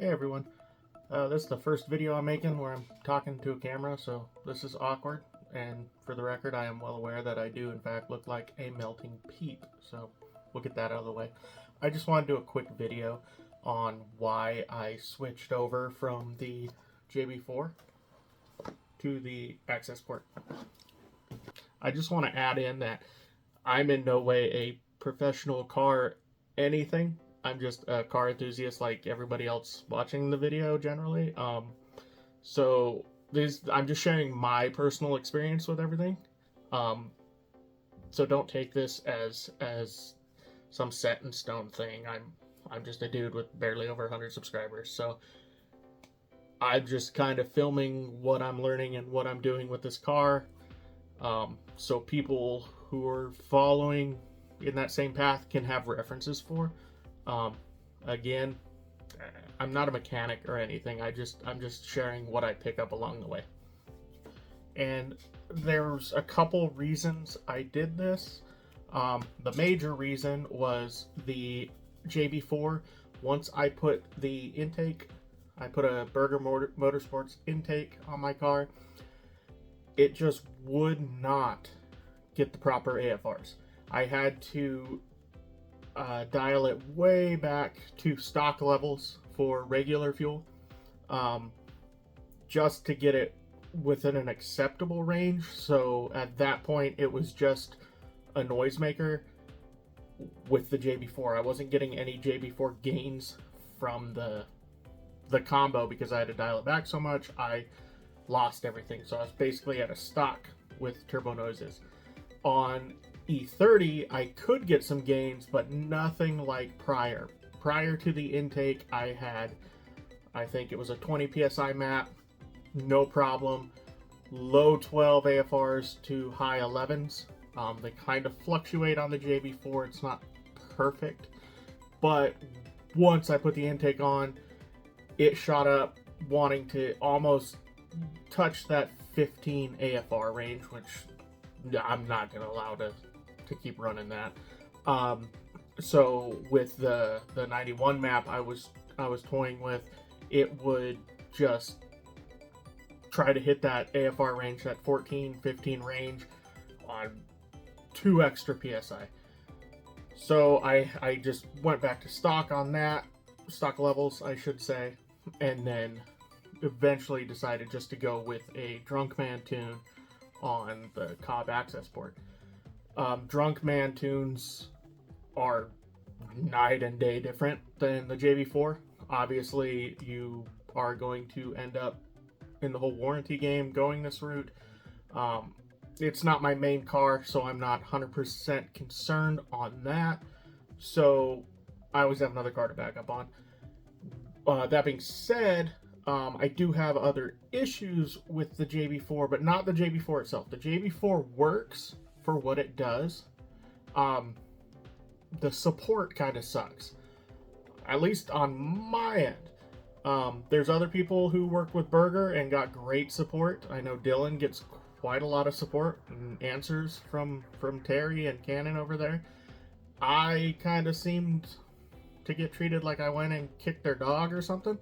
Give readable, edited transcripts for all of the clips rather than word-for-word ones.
Hey everyone, this is the first video I'm making where I'm talking to a camera, so this is awkward, and for the record I am well aware that I do in fact look like a melting peep, so we'll get that out of the way. I just want to do a quick video on why I switched over from the JB4 to the Accessport. I just want to add in that I'm in no way a professional car anything. I'm just a car enthusiast like everybody else watching the video generally. So I'm just sharing my personal experience with everything. So don't take this as some set in stone thing. I'm just a dude with barely over 100 subscribers. So I'm just kind of filming what I'm learning and what I'm doing with this car. So people who are following in that same path can have references for. Again, I'm not a mechanic or anything. I'm just sharing what I pick up along the way. And there's a couple reasons I did this. The major reason was the JB4. Once I put the intake, I put a Berger Motorsports intake on my car, it just would not get the proper AFRs. I had to dial it way back to stock levels for regular fuel, just to get it within an acceptable range. So at that point it was just a noisemaker with the JB4. I wasn't getting any JB4 gains from the combo because I had to dial it back so much. I lost everything, so I was basically at a stock with turbo noises. On E30 I could get some gains, but nothing like prior to the intake. I had, I think it was a 20 psi map, no problem, low 12 AFRs to high 11s. They kind of fluctuate on the JB4. It's not perfect, but once I put the intake on, it shot up wanting to almost touch that 15 AFR range, which I'm not going to allow to keep running that. So with the 91 map I was toying with, it would just try to hit that AFR range, that 14-15 range on 2 extra PSI. So I just went back to stock on that, stock levels I should say, and then eventually decided just to go with a Drunkmann Tune on the Cobb Accessport. Drunkmann tunes are night and day different than the JB4. Obviously, you are going to end up in the whole warranty game going this route. It's not my main car, so I'm not 100% concerned on that. So I always have another car to back up on. That being said, I do have other issues with the JB4, but not the JB4 itself. The JB4 works for what it does. The support kind of sucks, at least on my end. There's other people who worked with Berger and got great support. I know Dylan gets quite a lot of support and answers from Terry and Cannon over there. I kind of seemed to get treated like I went and kicked their dog or something.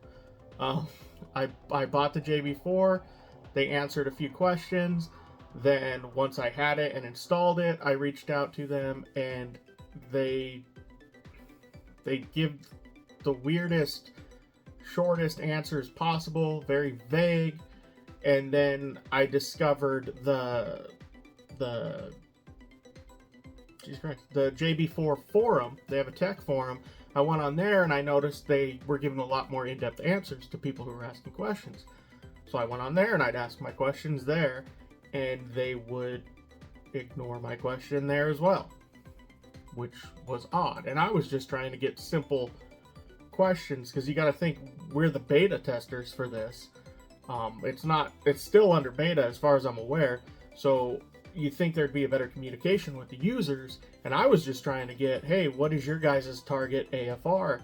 I bought the JB4, they answered a few questions, then once I had it and installed it, I reached out to them and they give the weirdest, shortest answers possible, very vague. And then I discovered the JB4 Forum. They have a tech forum. I went on there and I noticed they were giving a lot more in-depth answers to people who were asking questions. So I went on there and I'd ask my questions there, and they would ignore my question there as well, which was odd. And I was just trying to get simple questions, because you got to think, we're the beta testers for this. It's still under beta as far as I'm aware, so you think there'd be a better communication with the users, and I was just trying to get, hey, what is your guys' target AFR?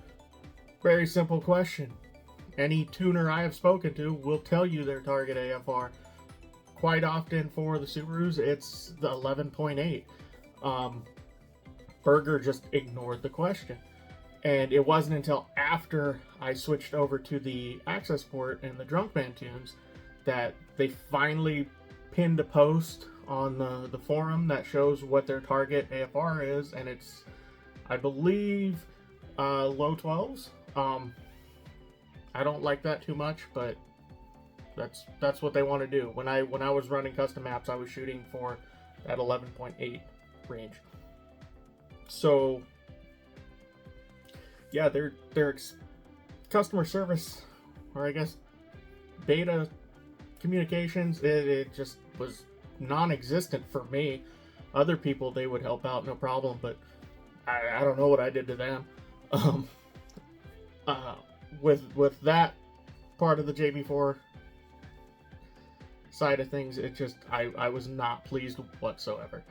Very simple question. Any tuner I have spoken to will tell you their target AFR. Quite often for the Subarus, it's the 11.8. Berger just ignored the question. And it wasn't until after I switched over to the Accessport and the Drunkmann Tunes that they finally pinned a post on the forum that shows what their target AFR is, and it's, I believe, low 12s. I don't like that too much, but that's what they want to do. When I was running custom maps, I was shooting for that 11.8 range. So yeah, their customer service, or I guess beta communications, it just was non-existent for me. Other people, they would help out, no problem, but I don't know what I did to them. With that part of the JB4 side of things, it just, I was not pleased whatsoever.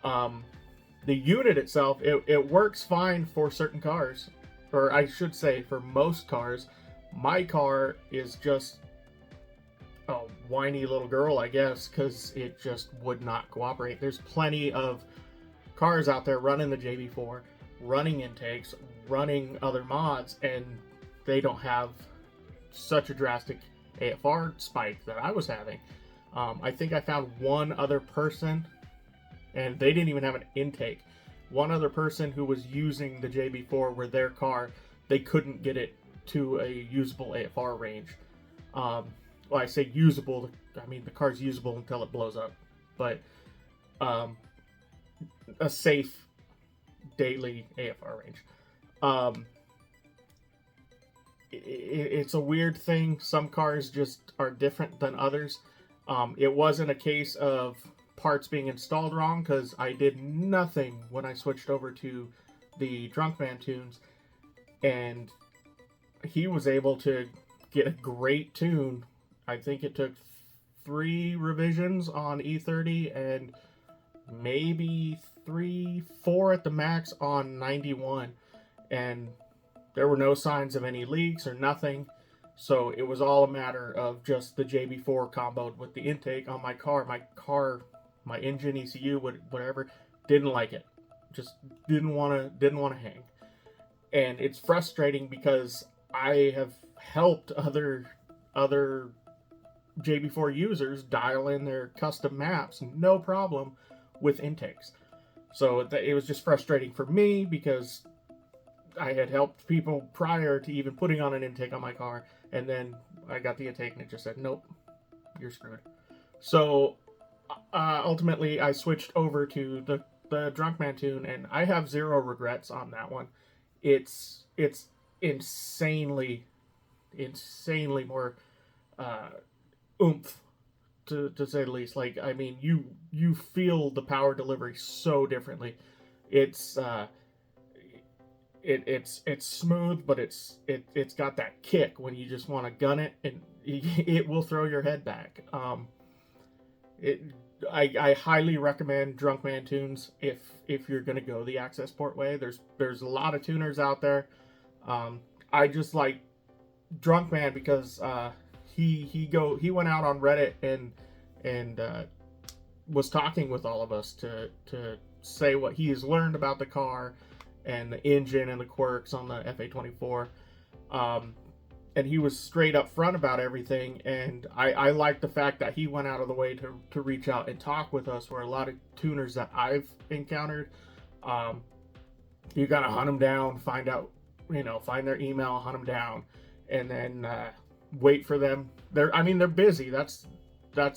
The unit itself, it works fine for certain cars, or I should say for most cars. My car is just a whiny little girl, I guess, because it just would not cooperate. There's plenty of cars out there running the JB4, running intakes, running other mods, and they don't have such a drastic AFR spike that I was having. I think I found one other person, and they didn't even have an intake. One other person who was using the JB4 where their car, they couldn't get it to a usable AFR range. Well, I say usable, I mean the car's usable until it blows up, but a safe daily AFR range. It's a weird thing. Some cars just are different than others. It wasn't a case of parts being installed wrong, because I did nothing when I switched over to the Drunkmann Tunes, and he was able to get a great tune. I think it took 3 revisions on E30 and maybe 4 at the max on 91, and there were no signs of any leaks or nothing. So it was all a matter of just the JB4 comboed with the intake on my car. My engine, ECU, whatever, didn't like it. Just didn't want to hang. And it's frustrating because I have helped other JB4 users dial in their custom maps, no problem, with intakes. So it was just frustrating for me because I had helped people prior to even putting on an intake on my car, and then I got the intake and it just said, nope, you're screwed. So ultimately I switched over to the Drunkmann Tune, and I have 0 regrets on that one. It's insanely more oomph, to say the least. Like, I mean, you feel the power delivery so differently. It's smooth, but it's got that kick when you just want to gun it, and it will throw your head back. I highly recommend Drunkmann Tunes if you're gonna go the Accessport way. There's a lot of tuners out there. I just like Drunkmann because he went out on Reddit and was talking with all of us to say what he has learned about the car and the engine and the quirks on the FA24. And he was straight up front about everything, and I like the fact that he went out of the way to reach out and talk with us, where a lot of tuners that I've encountered, you gotta hunt them down, find their email, hunt them down, and then wait for them. They're busy, that's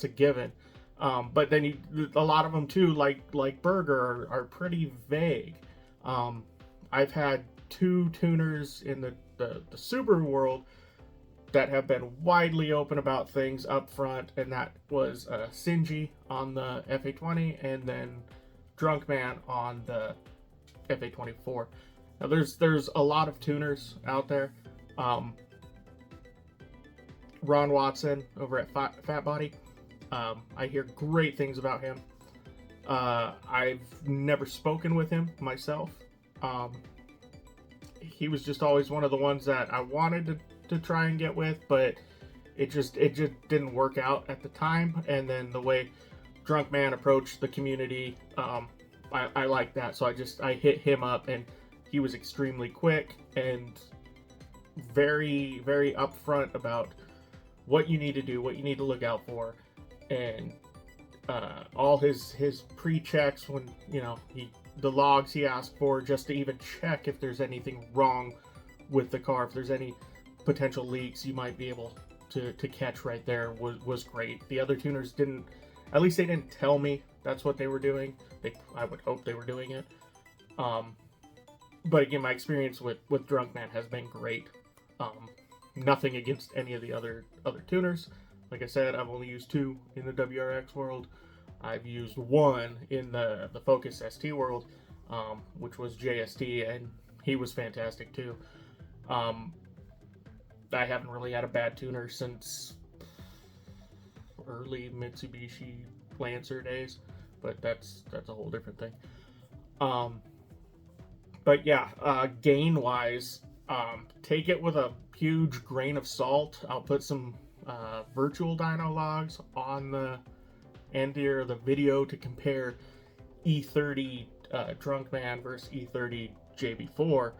a given. But then a lot of them too, like Burger, are pretty vague. I've had 2 tuners in the Subaru world that have been widely open about things up front, and that was Sinji on the FA20 and then Drunkmann on the FA24. Now there's a lot of tuners out there. Ron Watson over at Fat Body, I hear great things about him. I've never spoken with him myself. He was just always one of the ones that I wanted to try and get with, but it just didn't work out at the time. And then the way Drunkmann approached the community, I like that, so I hit him up, and he was extremely quick and very, very upfront about what you need to do, what you need to look out for, and all his pre-checks when, you know, the logs he asked for just to even check if there's anything wrong with the car, if there's any potential leaks you might be able to catch right there, was great. The other tuners didn't, at least they didn't tell me that's what they were doing. I would hope they were doing it. But again, my experience with Drunkmann has been great. Nothing against any of the other tuners. Like I said, I've only used 2 in the WRX world. I've used 1 in the Focus ST world, which was JST, and he was fantastic too. I haven't really had a bad tuner since early Mitsubishi Lancer days, but that's a whole different thing. But yeah, gain wise, take it with a huge grain of salt. I'll put some virtual dyno logs on the end here of the video to compare E30 Drunkmann versus E30 JB4.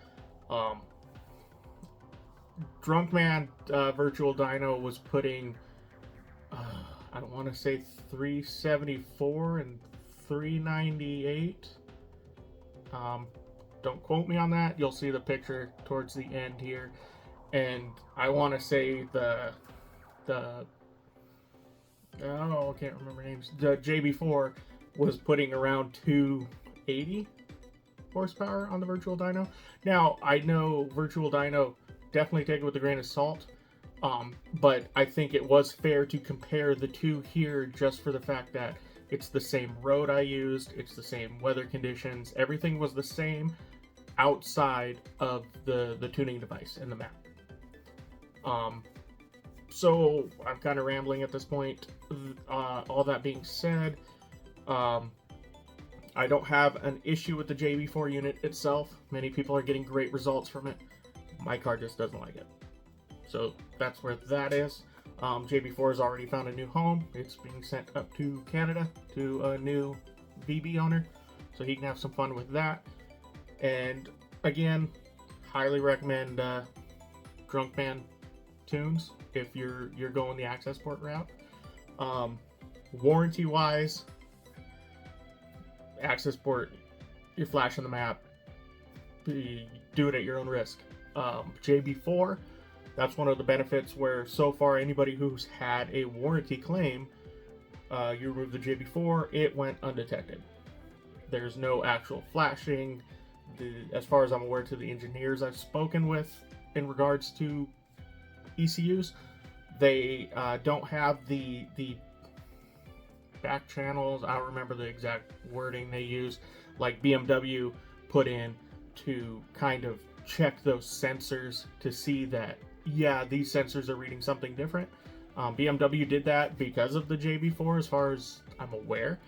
Drunkmann virtual dyno was putting I don't want to say 374 and 398. Don't quote me on that. You'll see the picture towards the end here, and I want to say the I can't remember names. The JB4 was putting around 280 horsepower on the virtual dyno. Now I know virtual dyno, definitely take it with a grain of salt. But I think it was fair to compare the two here just for the fact that it's the same road I used, it's the same weather conditions, everything was the same outside of the tuning device in the map. So I'm kind of rambling at this point. All that being said, I don't have an issue with the JB4 unit itself. Many people are getting great results from it. My car just doesn't like it. So that's where that is. JB4 has already found a new home. It's being sent up to Canada to a new VB owner, so he can have some fun with that. And again, highly recommend Drunkmann tunes if you're going the Accessport route. Warranty wise, Accessport, you're flashing the map. Do it at your own risk. JB4, that's one of the benefits where so far anybody who's had a warranty claim, you remove the JB4, it went undetected. There's no actual flashing. As far as I'm aware, to the engineers I've spoken with in regards to ECUs, they don't have the back channels. I don't remember the exact wording they use, like BMW put in to kind of check those sensors to see that, yeah, these sensors are reading something different. BMW did that because of the JB4, as far as I'm aware.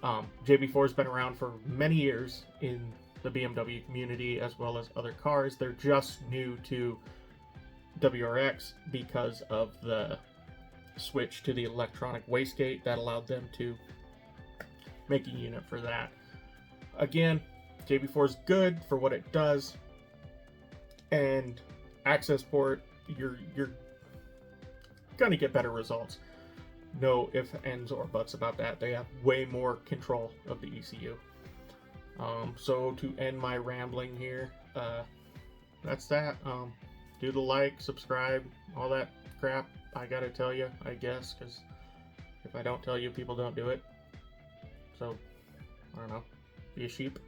JB4 has been around for many years in the BMW community as well as other cars. They're just new to WRX because of the switch to the electronic wastegate that allowed them to make a unit for that. Again, JB4 is good for what it does, and Accessport, you're gonna get better results. No ifs, ands, or buts about that. They have way more control of the ECU. So to end my rambling here, that's that. Do the like, subscribe, all that crap. I gotta tell you, I guess, because if I don't tell you, people don't do it. So, I don't know. Be a sheep?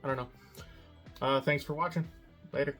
I don't know. Thanks for watching. Later.